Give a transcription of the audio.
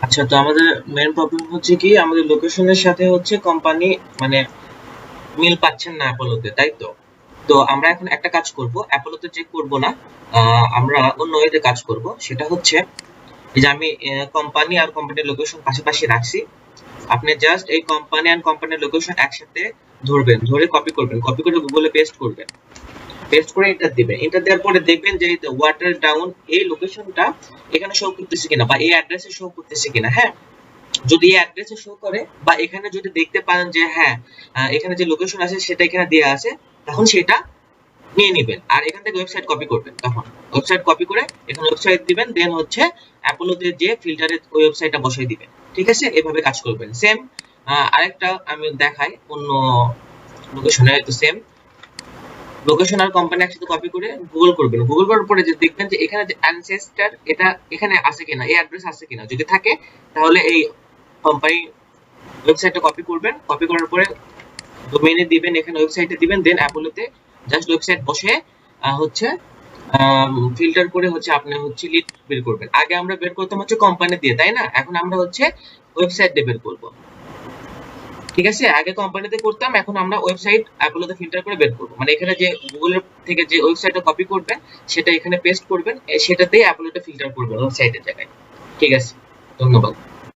আচ্ছা, তো আমাদের মেন প্রবলেম হচ্ছে কি, আমাদের লোকেশনের সাথে হচ্ছে কোম্পানি মানে মিল পাচ্ছেন না অ্যাপোলোতে, তাই তো? তো আমরা এখন একটা কাজ করব, অ্যাপোলোতে চেক করব না, আমরা অন্য ওয়েতে কাজ করব। সেটা হচ্ছে এই যে আমি কোম্পানি আর কোম্পানির লোকেশন পাশাপাশি রাখছি। আপনি জাস্ট এই কোম্পানি আর কোম্পানির লোকেশন একসাথে ধরবেন, ধরে কপি করবেন, কপি করে গুগলে পেস্ট করবেন, পেস্ট করে এন্টার দিবেন। এন্টার দেওয়ার পরে দেখবেন যে ওয়াটার ডাউন এই লোকেশনটা এখানে শো করতেছে কিনা বা এই অ্যাড্রেসে শো করতেছে কিনা। হ্যাঁ, যদি এই অ্যাড্রেসে শো করে বা এখানে যদি দেখতে পান যে হ্যাঁ, এখানে যে লোকেশন আছে সেটা এখানে দেওয়া আছে, তখন সেটা নিয়ে নিবেন আর এখান থেকে ওয়েবসাইট কপি করবেন। তখন ওয়েবসাইট কপি করে এখানে ওয়েবসাইট দিবেন, দেন হচ্ছে অ্যাপোলোতে যে ফিল্টারে ওই ওয়েবসাইটটা বসাই দিবেন। ঠিক আছে, এভাবে কাজ করবেন। সেম আরেকটা আমি দেখাই অন্য লোকেশনে, তো সেম লোকেশন আর কোম্পানি একসাথে কপি করে গুগল করবেন। গুগল করার পরে যে দেখবেন যে এখানে যে অ্যানসেস্টার এটা এখানে আছে কিনা, এই অ্যাড্রেস আছে কিনা। যদি থাকে তাহলে এই কোম্পানি ওয়েবসাইটটা কপি করবেন, কপি করার পরে ডোমেইনে দিবেন, এখানে ওয়েবসাইটে দিবেন, দেন অ্যাপোলোতে জাস্ট ওয়েবসাইট বসে হচ্ছে ফিল্টার করে হচ্ছে আপনি হচ্ছে লিড বের করবেন। আগে আমরা বের করতাম হচ্ছে কোম্পানি দিয়ে, তাই না? এখন আমরা হচ্ছে ওয়েবসাইট দিয়ে বের করব। ঠিক আছে, আগে কোম্পানিতে করতাম, এখন আমরা ওয়েবসাইট অ্যাপোলোতে ফিল্টার করে বের করব। মানে এখানে যে গুগলের থেকে যে ওয়েবসাইটটা কপি করবেন সেটা এখানে পেস্ট করবেন, সেটাতেই অ্যাপোলোটা ফিল্টার করবেন ওয়েবসাইটের জায়গায়। ঠিক আছে, ধন্যবাদ।